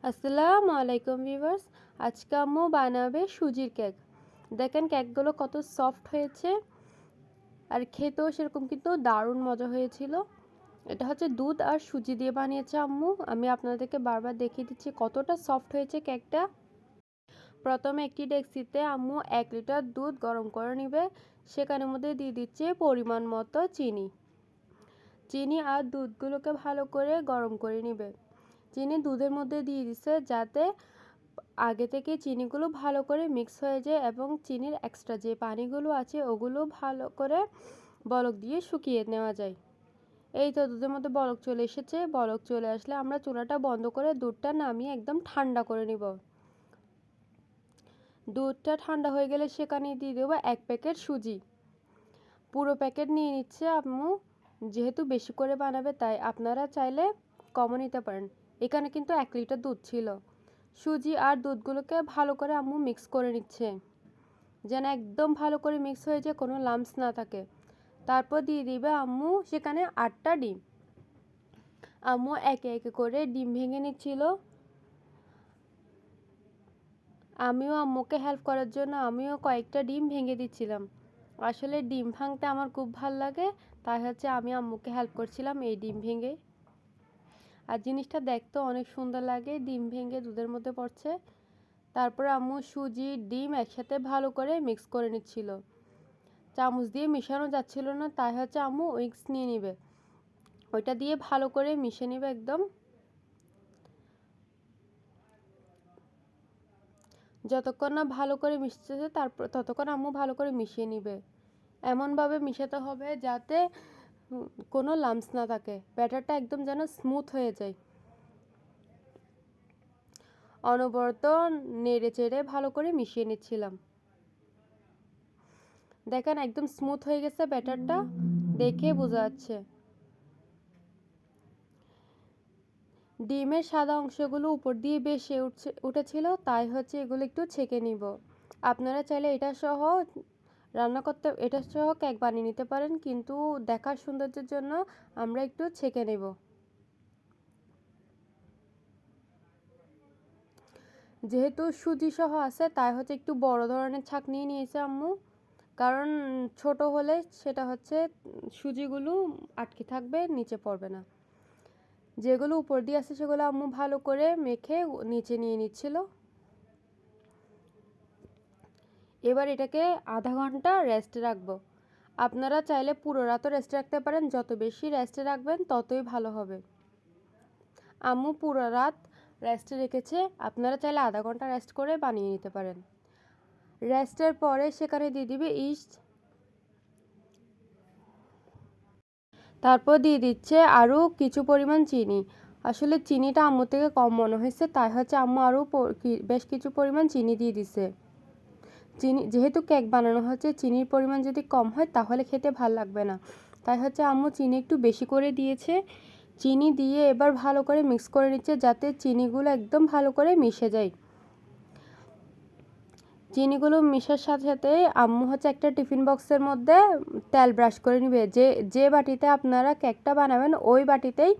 আসসালামু আলাইকুম ভিউয়ার্স। আজকে আম্মু বানাবে সুজির কেক। দেখেন কেকগুলো কত সফট হয়েছে আর খেতেও সেরকম কিন্তু দারুণ মজা হয়েছিল। এটা হচ্ছে দুধ আর সুজি দিয়ে বানিয়েছে আম্মু। আমি আপনাদেরকে বারবার দেখিয়ে দিচ্ছি কতটা সফট হয়েছে কেকটা। প্রথমে একটি ডেক্সিতে আম্মু 1 লিটার দুধ গরম করে নেবে। সেখানের মধ্যে দিয়ে দিচ্ছে পরিমাণ মতো চিনি আর দুধগুলোকে ভালো করে গরম করে নেবে। চিনি দুধের মধ্যে দিয়ে দিচ্ছে যাতে আগে থেকে চিনিগুলো ভালো করে মিক্স হয়ে যায় এবং চিনির এক্সট্রা যে পানিগুলো আছে ওগুলো ভালো করে বলক দিয়ে শুকিয়ে নেওয়া যায়। এই তো দুধের মধ্যে বলক চলে এসেছে। বলক চলে আসলে আমরা চুলাটা বন্ধ করে দুধটা নামিয়ে একদম ঠান্ডা করে নিব। দুধটা ঠান্ডা হয়ে গেলে সেখানে দিয়ে দেবো 1 প্যাকেট সুজি। পুরো প্যাকেট নিয়ে নিচ্ছে আম্মু, যেহেতু বেশি করে বানাবে তাই আপনারা চাইলে কমও নিতে পারেন। এখানে কিন্তু 1 লিটার দুধ ছিল। সুজি আর দুধগুলোকে ভালো করে আম্মু মিক্স করে নিচ্ছে, যেন একদম ভালো করে মিক্স হয়ে যায়, কোনো লাম্পস না থাকে। তারপর দিয়ে দিবে আম্মু সেখানে 8টা ডিম। আম্মু একে একে করে ডিম ভেঙে নিচ্ছিল। আমিও আম্মুকে হেল্প করার জন্য আমিও কয়েকটা ডিম ভেঙে দিচ্ছিলাম। আসলে ডিম ভাঙতে আমার খুব ভাল লাগে, তাই হচ্ছে আমি আম্মুকে হেল্প করছিলাম এই ডিম ভেঙে। আর জিনিসটা দেখতেও অনেক সুন্দর লাগে, ডিম ভেঙে দুধের মধ্যে পড়ছে। তারপর আম্মু সুজি ডিম একসাথে ভালো করে মিক্স করে নিচ্ছিল। চামচ দিয়ে মিশানো যাচ্ছিল না, তাই হচ্ছে আম্মু উইক্স নিয়ে নিবে, ওইটা দিয়ে ভালো করে মিশিয়ে নিবে একদম। যতক্ষণ না ভালো করে মিশতেছে তারপর ততক্ষণ আম্মু ভালো করে মিশিয়ে নিবে। এমনভাবে মিশাতে হবে যাতে কোনো লাম্পস না থাকে, ব্যাটারটা একদম যেন স্মুথ হয়ে যায়। অনবরত নেড়ে চেড়ে ভালো করে মিশিয়ে নিচ্ছিলাম। দেখেন একদম স্মুথ হয়ে গেছে ব্যাটারটা, দেখে বোঝা যাচ্ছে। ডিমের সাদা অংশগুলো উপর দিয়ে বেশি উঠেছিল, তাই হচ্ছে এগুলো একটু ছেঁকে নিব। আপনারা চাইলে এটা সহ কেক বানিয়ে নিতে পারেন, কিন্তু দেখার সৌন্দর্যের জন্য আমরা একটু ছেঁকে নেব। যেহেতু সুজি সহ আছে তাই হচ্ছে একটু বড় ধরনের ছাঁকনি নিয়েছে আম্মু, কারণ ছোট হলে সেটা হচ্ছে সুজিগুলো আটকে থাকবে, নিচে পড়বে না। যেগুলো উপর দিয়ে আছে সেগুলো আম্মু ভালো করে মেখে নিচে নিয়ে নিচ্ছিল। এবার এটাকে আধা ঘন্টা রেস্টে রাখবো। আপনারা চাইলে পুরো রাতও রেস্টে রাখতে পারেন, যত বেশি রেস্টে রাখবেন ততই ভালো হবে। আম্মু পুরো রাত রেস্টে রেখেছে, আপনারা চাইলে আধা ঘন্টা রেস্ট করে বানিয়ে নিতে পারেন। রেস্টের পরে সেখানে দিয়ে দিবে ইস্ট, তারপর দিয়ে দিচ্ছে আরও কিছু পরিমাণ চিনি। আসলে চিনিটা আম্মু থেকে কম মনে হয়েছে, তাই হচ্ছে আম্মু আরও বেশ কিছু পরিমাণ চিনি দিয়ে দিছে। চিনি যেহেতু কেক বানানো হচ্ছে, চিনির পরিমাণ যদি কম হয় তাহলে খেতে ভাল লাগবে না, তাই হচ্ছে আম্মু চিনি একটু বেশি করে দিয়েছে। চিনি দিয়ে এবার ভালো করে মিক্স করে নিচ্ছে যাতে চিনিগুলো একদম ভালো করে মিশে যায়। চিনিগুলো মিশার সাথে সাথে আম্মু হচ্ছে একটা টিফিন বক্সের মধ্যে তেল ব্রাশ করে নেবে। যে বাটিতে আপনারা কেকটা বানাবেন ওই বাটিতেই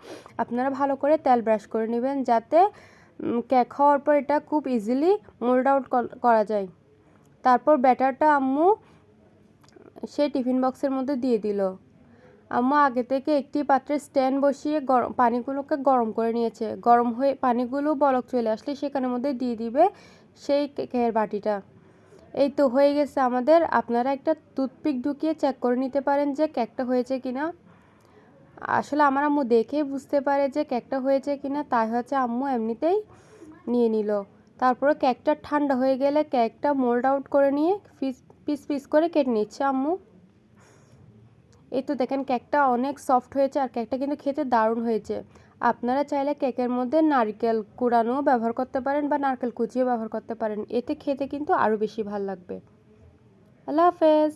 আপনারা ভালো করে তেল ব্রাশ করে নেবেন, যাতে কেক হওয়ার পর এটা খুব ইজিলি মোল্ড আউট করা যায়। তারপর ব্যাটারটা আম্মু সেই টিফিন বক্সের মধ্যে দিয়ে দিল। আম্মু আগে থেকে একটি পাত্রে স্ট্যান্ড বসিয়ে পানিগুলোকে গরম করে নিয়েছে। গরম হয়ে পানিগুলো বলক চলে আসলে সেখানের মধ্যে দিয়ে দিবে সেই কেকের বাটিটা। এই তো হয়ে গেছে আমাদের। আপনারা একটা টুথপিক ঢুকিয়ে চেক করে নিতে পারেন যে কেকটা হয়েছে কিনা। আসলে আমার আম্মু দেখেই বুঝতে পারে যে কেকটা হয়েছে কিনা, তাই হচ্ছে আম্মু এমনিতেই নিয়ে নিল। তারপরে কেকটা ঠান্ডা হয়ে গেলে কেকটা মোল্ড আউট করে নিয়ে পিস পিস করে কেটে নিচ্ছে আম্মু। এই তো দেখেন কেকটা অনেক সফট হয়েছে আর কেকটা কিন্তু খেতে দারুণ হয়েছে। আপনারা চাইলে কেকের মধ্যে নারকেল কুড়ানো ব্যবহার করতে পারেন বা নারকেল কুচিও ব্যবহার করতে পারেন, এতে খেতে কিন্তু আরও বেশি ভালো লাগবে। আল্লাহ হাফেজ।